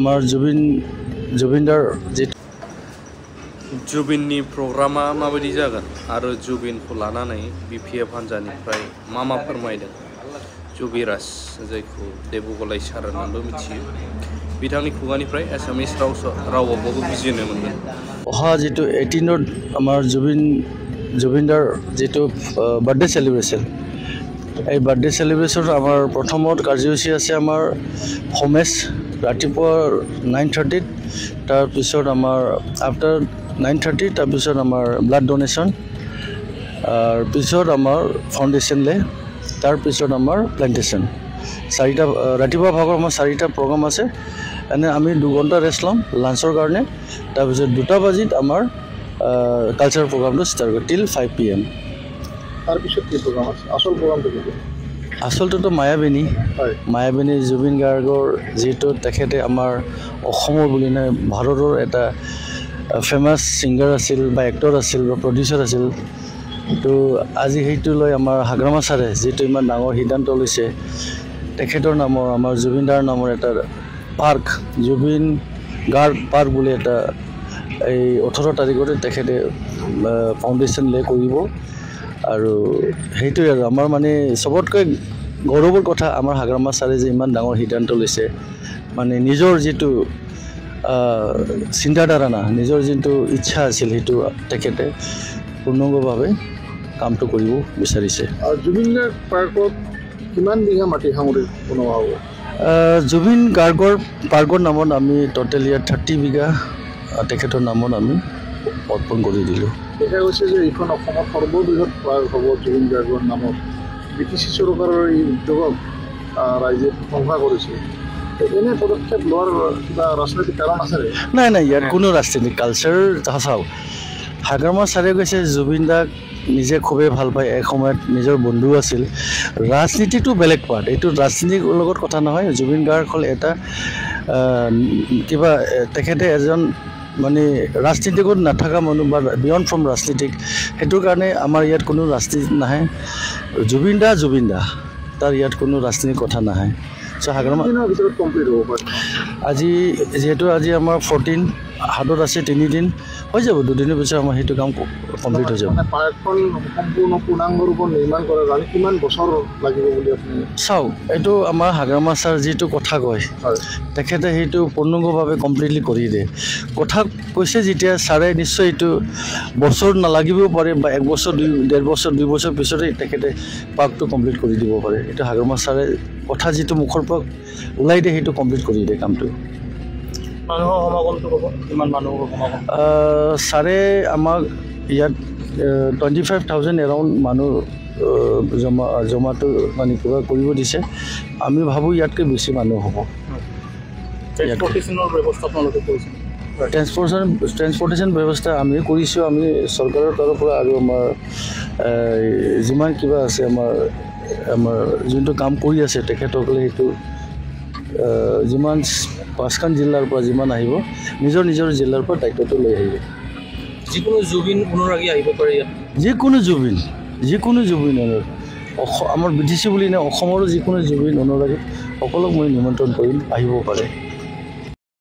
আমার जुबिनदार जुबिननि प्रग्रामा माबायदि जागोन आरो जुबिनखौ लानानै बिपिएफ हान्जानिफ्राय मा फोरमायदों जुबिराज जायखौ देबगलाय सार होननानैबो मिथियो बिथांनि खुगानिफ्राय एसामिस रावावबो बुजिनो मोनगोन अहा जितु 18 আমার जुबिनदार जितु बार्थडे सेलिब्रेशन এই বাৰ্থডে সেলিব্ৰেশন আমাৰ প্ৰথমত কাৰ্যসূচী আছে আমাৰ হোমেজ ৰাতিপুৱা 9:30 তাৰপিছত আমাৰ আফটাৰ 9:30 তাৰপিছত আমাৰ ব্লাড ডোনেশ্যন পিছত আমাৰ ফাউণ্ডেশ্যন লে তাৰপিছত আমাৰ প্লান্টেশ্যন চাৰিটা ৰাতিপুৱা ভাগৰ আমাৰ চাৰিটা প্ৰগ্ৰাম আছে এনে আমি 2 ঘণ্টা ৰেষ্ট লম লাঞ্চৰ কাৰণে তাৰপিছত 2টা বজাত আমাৰ কালচাৰেল প্ৰগ্ৰামটো ষ্টাৰ্ট হ'ব টিল 5 PM তাৰপিছত কি প্ৰগ্ৰাম আছে আসল প্ৰগ্ৰামটো কি আসলটো মায়াবিনী জুবিন গাৰ্গৰ যেটো তেখেতে আমাৰ অসমৰ বুলি নাই ভাৰতৰ এটা ফেমাস সিঙ্গাৰ আছিল বা এক্টৰ আছিল বা প্ৰডিউচাৰ আছিল তো আজি হেইটো লৈ আমাৰ হাগ্ৰামা ছাৰে যেটো ইমান ডাঙৰ সিদ্ধান্ত লৈছে তেখেতৰ নামৰ আমাৰ জুবিনদাৰ নামৰ এটা পাৰ্ক জুবিন গাৰ্গ পাৰ্ক বুলি এটা এই 18 তাৰিখতে তেখেতে ফাউণ্ডেশ্যন লে কৰিব আৰু হেইটো আৰু আমাৰ মানে সবতকৈ গৌৰৱৰ কথা আমাৰ হাগ্ৰামা ছাৰে যে ইমান ডাঙৰ সিদ্ধান্ত লৈছে মানে নিজৰ যেটো চিন্তাধাৰা নিজৰ যেটো ইচ্ছা আছিল হেতু তেখেতে পূৰ্ণভাৱে কামটো কৰিব বিচাৰিছে আৰু জুবিন পাৰ্কত কিমান বিঘা মাটি সামৰি বনোৱা হ'ব জুবিন গাৰ্গৰ পাৰ্কৰ নামত আমি টোটাল 30 বিঘা তেখেতৰ নামত আমি অৰ্পণ কৰি দিলোঁ দেখা গৈছে যে এইখন অসমৰ সৰ্ববৃহৎ পাৰ্ক হ'ব জুবিন গাৰ্গৰ নামত বিটিসি চৰকাৰৰ এই উদ্যোগক ৰাইজে প্ৰশংসা কৰিছে এনে পদক্ষেপ লোৱাৰ কিবা ৰাজনৈতিক কাৰণ আছে নাই ইয়াৰ কোনো ৰাজনৈতিক কালচাৰ চাও হাগ্ৰামা ছাৰে কৈছে জুবিন দাক নিজে খুবেই ভাল পায় এক সময়ত নিজৰ বন্ধু আছিল ৰাজনীতিটো বেলেগ পাৰ্ট এইটো ৰাজনীতিৰ লগত কথা নহয় জুবিন গাৰ্গ হ'ল এটা কিবা তেখেতে এজন মানে ৰাজনীতিকত নাথাকা মানুহ বা বিয়ণ্ড ফ্ৰম ৰাজনীতিক হেতুৰ কাৰণে আমাৰ ইয়াত কোনো ৰাজনীতি নাহে জুবিন দা তাৰ ইয়াত কোনো ৰাজনীতিৰ কথা নাহে সো হাগ্ৰামা ভিতৰত কমপ্লিট হ'ব পাৰে আজি যেহেতু আজি আমাৰ 14 হাতত আছে 3 দিন হৈ যাব 2 দিনৰ পিছত আমাৰ হেতু কাম কমপ্লিট হৈ যাব মানে পাৰ্কখন সম্পূৰ্ণ পূৰ্ণাংগ ৰূপত নিৰ্মাণ কৰাৰ কাৰণে কিমান বছৰ লাগিব বুলি আপুনি চাও এইটো আমাৰ হাগ্ৰামা ছাৰ যেটো কথা কয় তেখেতে হেতু পূৰ্ণাংগভাৱে কমপ্লিটলি কৰি দিয়ে কথা কৈছে যেতিয়া ছাৰে নিশ্চয় এইটো বছৰ নালাগিব পাৰে বা 1 বছৰ 1.5 বছৰ 2 বছৰ পিছতে তেখেতে পাৰ্কটো কমপ্লিট কৰি দিব পাৰে এটা হাগ্ৰামা ছাৰে কথা যেটো মুখৰ পৰা ওলাই দিয়ে হেতু কমপ্লিট কৰি দিয়ে কামটো মানুহৰ সমাগমটো হ'ব কিমান মানুহৰ সমাগম ছাৰে আমাক ইয়াত 25,000 এৰাউণ্ড মানুহ জমাটো মানে কিবা কৰিব দিছে আমি ভাবো ইয়াতকৈ বেছি মানুহ হ'ব ট্ৰেন্সপৰ্টেশ্যনৰ ব্যৱস্থা আপোনালোকে কৰিছে ট্ৰেন্সপৰ্টেশ্যন ব্যৱস্থা আমি কৰিছোঁ আমি চৰকাৰৰ তৰফৰ পৰা আৰু আমাৰ যিমান কিবা আছে আমাৰ যোনটো কাম কৰি আছে তেখেতসকলে সেইটো যিমান 5খন জিলাৰ পৰা যিমান আহিব নিজৰ জিলাৰ পৰা দায়িত্বটো লৈ আহিব যিকোনো জুবিন অনুৰাগী আহিব পাৰে ইয়াত যিকোনো জুবিন আমাৰ বিটিসি বুলি নাই অসমৰো যিকোনো জুবিন অনুৰাগী সকলোক মই নিমন্ত্ৰণ কৰিম আহিব পাৰে